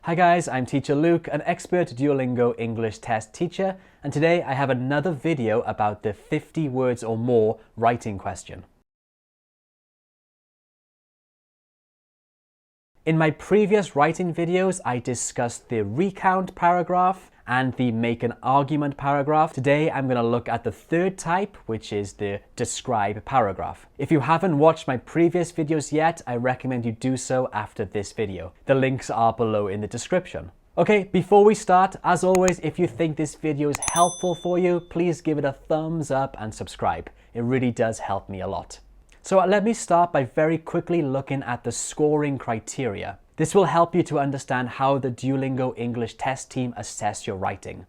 Hi guys, I'm Teacher Luke, an expert Duolingo English Test teacher, and today I have another video about the 50 words or more writing question. In my previous writing videos, I discussed the recount paragraph and the make an argument paragraph. Today, I'm going to look at the third type, which is the describe paragraph. If you haven't watched my previous videos yet, I recommend you do so after this video. The links are below in the description. Okay, before we start, as always, if you think this video is helpful for you, please give it a thumbs up and subscribe. It really does help me a lot. So let me start by very quickly looking at the scoring criteria. This will help you to understand how the Duolingo English Test team assess your writing.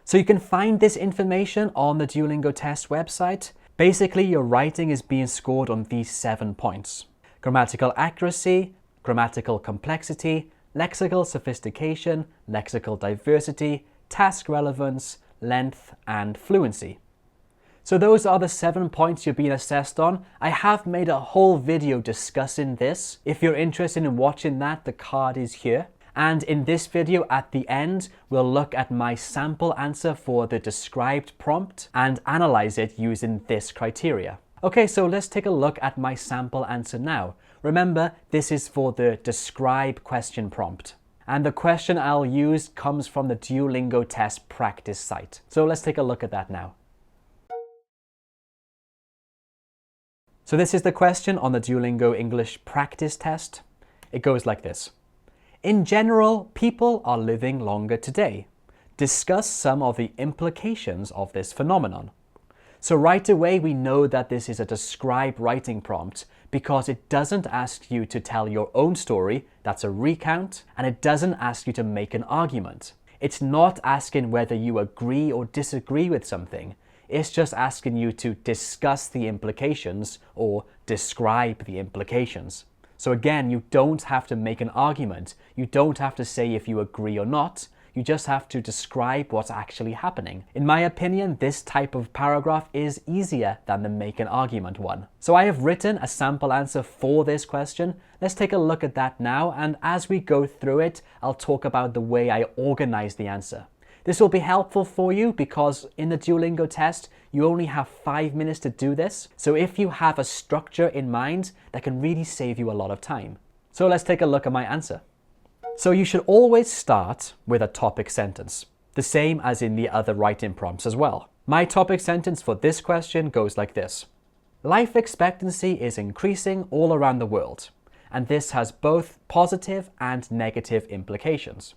So you can find this information on the Duolingo Test website. Basically, your writing is being scored on these 7 points: grammatical accuracy, grammatical complexity, lexical sophistication, lexical diversity, task relevance, length, and fluency. So those are the 7 points you're being assessed on. I have made a whole video discussing this. If you're interested in watching that, the card is here. And in this video at the end, we'll look at my sample answer for the described prompt and analyze it using this criteria. Okay, so let's take a look at my sample answer now. Remember, this is for the describe question prompt. And the question I'll use comes from the Duolingo Test practice site. So let's take a look at that now. So this is the question on the Duolingo English practice test. It goes like this. In general, people are living longer today. Discuss some of the implications of this phenomenon. So right away, we know that this is a describe writing prompt because it doesn't ask you to tell your own story, that's a recount, and it doesn't ask you to make an argument. It's not asking whether you agree or disagree with something. It's just asking you to discuss the implications or describe the implications. So again, you don't have to make an argument. You don't have to say if you agree or not. You just have to describe what's actually happening. In my opinion, this type of paragraph is easier than the make an argument one. So I have written a sample answer for this question. Let's take a look at that now. And as we go through it, I'll talk about the way I organize the answer. This will be helpful for you because in the Duolingo test, you only have 5 minutes to do this. So if you have a structure in mind, that can really save you a lot of time. So let's take a look at my answer. So you should always start with a topic sentence, the same as in the other writing prompts as well. My topic sentence for this question goes like this. Life expectancy is increasing all around the world, and this has both positive and negative implications.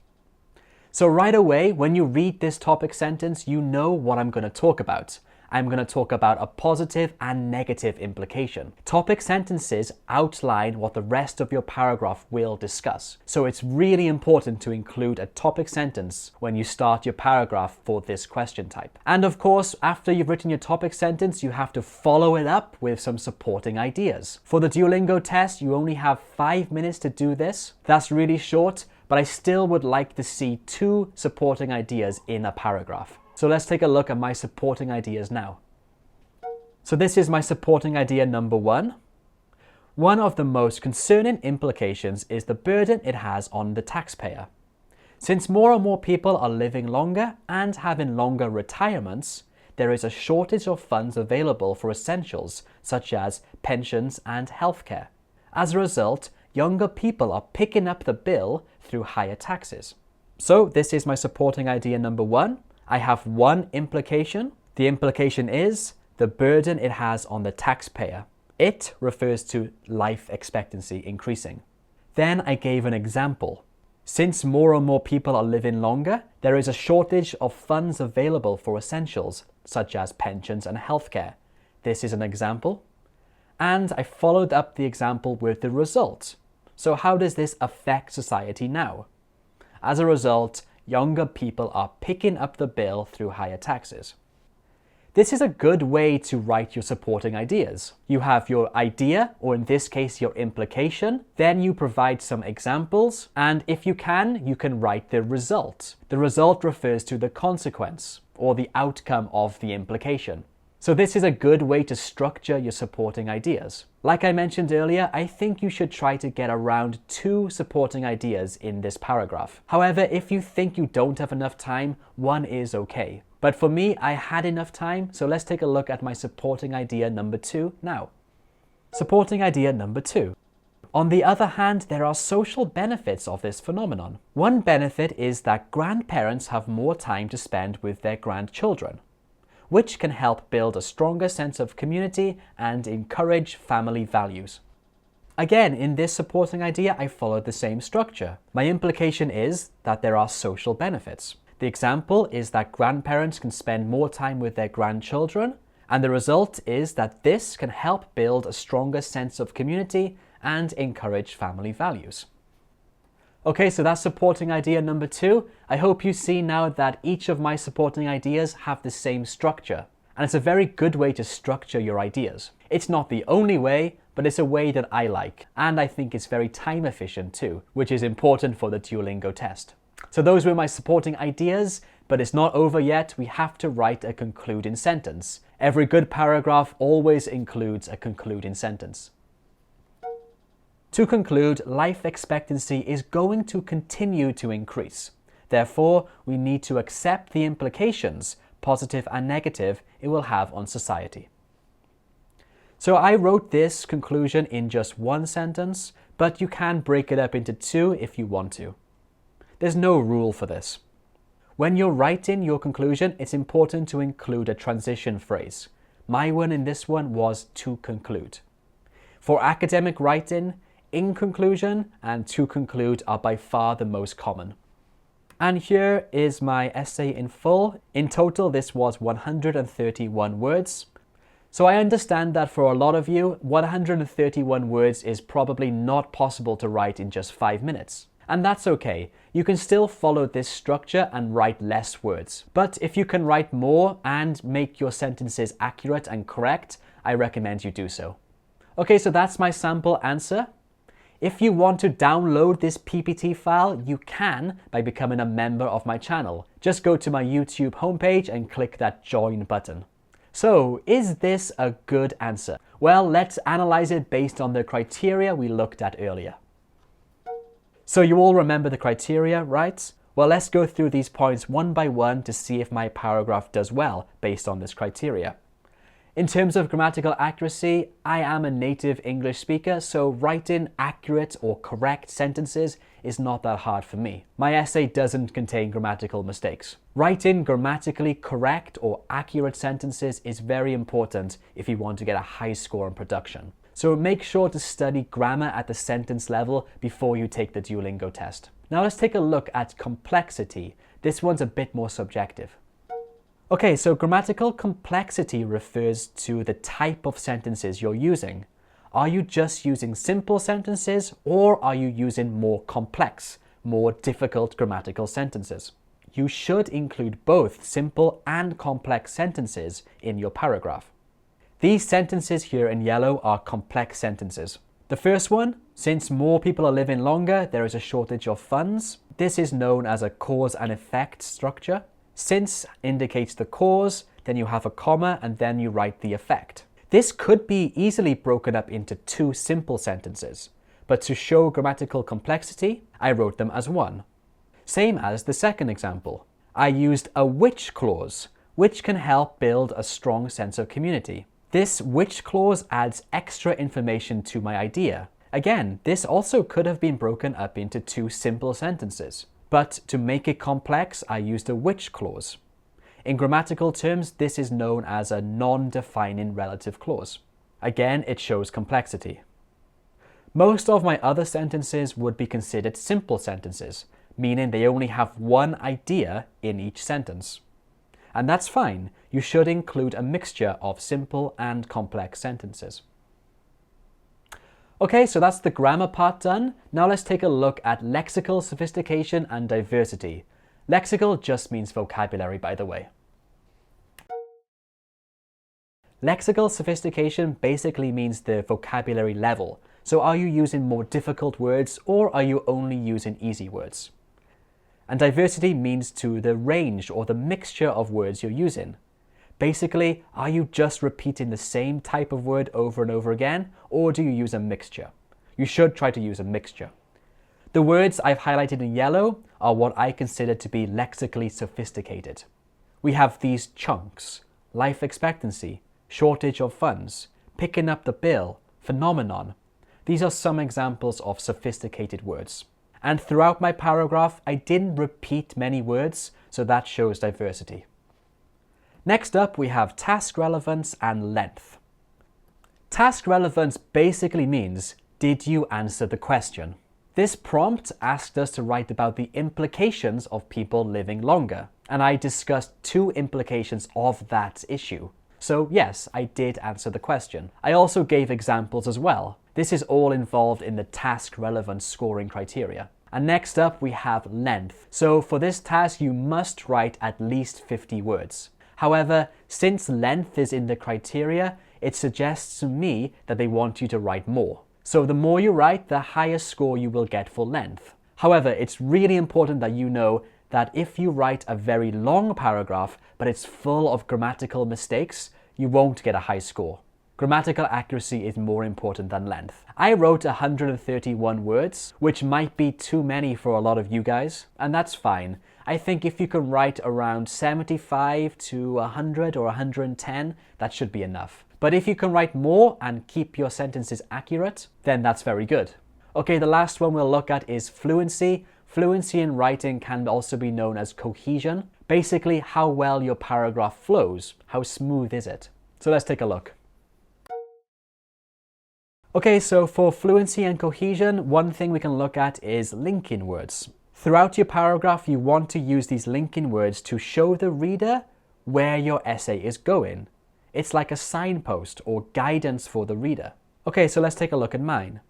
So right away, when you read this topic sentence, you know what I'm going to talk about. I'm going to talk about a positive and negative implication. Topic sentences outline what the rest of your paragraph will discuss. So it's really important to include a topic sentence when you start your paragraph for this question type. And of course, after you've written your topic sentence, you have to follow it up with some supporting ideas. For the Duolingo test, you only have 5 minutes to do this. That's really short, but I still would like to see 2 supporting ideas in a paragraph. So let's take a look at my supporting ideas now. So this is my supporting idea number 1. One of the most concerning implications is the burden it has on the taxpayer. Since more and more people are living longer and having longer retirements, there is a shortage of funds available for essentials such as pensions and healthcare. As a result, younger people are picking up the bill through higher taxes. So this is my supporting idea number 1. I have one implication. The implication is the burden it has on the taxpayer. It refers to life expectancy increasing. Then I gave an example. Since more and more people are living longer, there is a shortage of funds available for essentials such as pensions and healthcare. This is an example. And I followed up the example with the result. So how does this affect society now? As a result, younger people are picking up the bill through higher taxes. This is a good way to write your supporting ideas. You have your idea, or in this case, your implication. Then you provide some examples. And if you can write the result. The result refers to the consequence or the outcome of the implication. So this is a good way to structure your supporting ideas. Like I mentioned earlier, I think you should try to get around 2 supporting ideas in this paragraph. However, if you think you don't have enough time, 1 is okay. But for me, I had enough time, so let's take a look at my supporting idea number 2 now. Supporting idea number 2. On the other hand, there are social benefits of this phenomenon. One benefit is that grandparents have more time to spend with their grandchildren, which can help build a stronger sense of community and encourage family values. Again, in this supporting idea, I followed the same structure. My implication is that there are social benefits. The example is that grandparents can spend more time with their grandchildren, and the result is that this can help build a stronger sense of community and encourage family values. Okay, so that's supporting idea number 2. I hope you see now that each of my supporting ideas have the same structure. And it's a very good way to structure your ideas. It's not the only way, but it's a way that I like. And I think it's very time efficient too, which is important for the Duolingo test. So those were my supporting ideas, but it's not over yet. We have to write a concluding sentence. Every good paragraph always includes a concluding sentence. To conclude, life expectancy is going to continue to increase. Therefore, we need to accept the implications, positive and negative, it will have on society. So I wrote this conclusion in just 1 sentence, but you can break it up into 2 if you want to. There's no rule for this. When you're writing your conclusion, it's important to include a transition phrase. My one in this one was to conclude. For academic writing, in conclusion and to conclude are by far the most common. And here is my essay in full. In total, this was 131 words. So I understand that for a lot of you, 131 words is probably not possible to write in just 5 minutes. And that's okay. You can still follow this structure and write less words. But if you can write more and make your sentences accurate and correct, I recommend you do so. Okay, so that's my sample answer. If you want to download this PPT file, you can by becoming a member of my channel. Just go to my YouTube homepage and click that join button. So, is this a good answer? Well, let's analyze it based on the criteria we looked at earlier. So you all remember the criteria, right? Well, let's go through these points one by one to see if my paragraph does well based on this criteria. In terms of grammatical accuracy, I am a native English speaker, so writing accurate or correct sentences is not that hard for me. My essay doesn't contain grammatical mistakes. Writing grammatically correct or accurate sentences is very important if you want to get a high score in production. So make sure to study grammar at the sentence level before you take the Duolingo test. Now let's take a look at complexity. This one's a bit more subjective. Okay, so grammatical complexity refers to the type of sentences you're using. Are you just using simple sentences, or are you using more complex, more difficult grammatical sentences? You should include both simple and complex sentences in your paragraph. These sentences here in yellow are complex sentences. The first one, since more people are living longer, there is a shortage of funds. This is known as a cause and effect structure. Since indicates the cause, then you have a comma and then you write the effect. This could be easily broken up into 2 simple sentences, but to show grammatical complexity, I wrote them as 1. Same as the second example. I used a which clause, which can help build a strong sense of community. This which clause adds extra information to my idea. Again, this also could have been broken up into 2 simple sentences. But to make it complex, I used a which clause. In grammatical terms, this is known as a non-defining relative clause. Again, it shows complexity. Most of my other sentences would be considered simple sentences, meaning they only have one idea in each sentence. And that's fine. You should include a mixture of simple and complex sentences. Okay, so that's the grammar part done. Now let's take a look at lexical sophistication and diversity. Lexical just means vocabulary, by the way. Lexical sophistication basically means the vocabulary level. So are you using more difficult words, or are you only using easy words? And diversity means to the range or the mixture of words you're using. Basically, are you just repeating the same type of word over and over again, or do you use a mixture? You should try to use a mixture. The words I've highlighted in yellow are what I consider to be lexically sophisticated. We have these chunks: life expectancy, shortage of funds, picking up the bill, phenomenon. These are some examples of sophisticated words. And throughout my paragraph, I didn't repeat many words, so that shows diversity. Next up, we have task relevance and length. Task relevance basically means, did you answer the question? This prompt asked us to write about the implications of people living longer, and I discussed 2 implications of that issue. So yes, I did answer the question. I also gave examples as well. This is all involved in the task relevance scoring criteria. And next up, we have length. So for this task, you must write at least 50 words. However, since length is in the criteria, it suggests to me that they want you to write more. So the more you write, the higher score you will get for length. However, it's really important that you know that if you write a very long paragraph, but it's full of grammatical mistakes, you won't get a high score. Grammatical accuracy is more important than length. I wrote 131 words, which might be too many for a lot of you guys, and that's fine. I think if you can write around 75 to 100 or 110, that should be enough. But if you can write more and keep your sentences accurate, then that's very good. Okay, the last one we'll look at is fluency. Fluency in writing can also be known as cohesion. Basically, how well your paragraph flows. How smooth is it? So let's take a look. Okay, so for fluency and cohesion, one thing we can look at is linking words. Throughout your paragraph, you want to use these linking words to show the reader where your essay is going. It's like a signpost or guidance for the reader. Okay, so let's take a look at mine.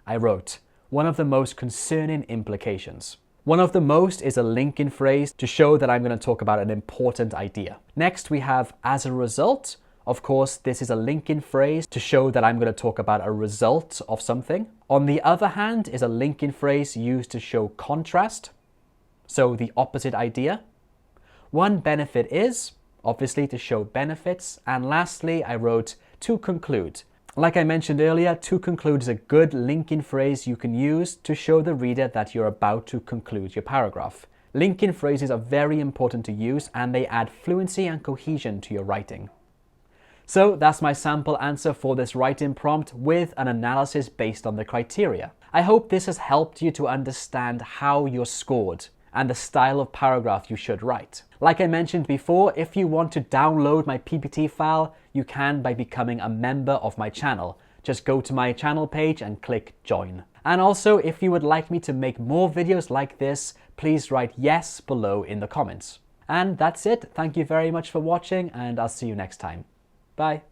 I wrote, one of the most concerning implications. One of the most is a linking phrase to show that I'm going to talk about an important idea. Next, we have as a result. Of course, this is a linking phrase to show that I'm going to talk about a result of something. On the other hand is a linking phrase used to show contrast, so the opposite idea. One benefit is, obviously, to show benefits. And lastly, I wrote to conclude. Like I mentioned earlier, to conclude is a good linking phrase you can use to show the reader that you're about to conclude your paragraph. Linking phrases are very important to use and they add fluency and cohesion to your writing. So that's my sample answer for this writing prompt with an analysis based on the criteria. I hope this has helped you to understand how you're scored and the style of paragraph you should write. Like I mentioned before, if you want to download my PPT file, you can by becoming a member of my channel. Just go to my channel page and click join. And also, if you would like me to make more videos like this, please write yes below in the comments. And that's it. Thank you very much for watching and I'll see you next time. Bye.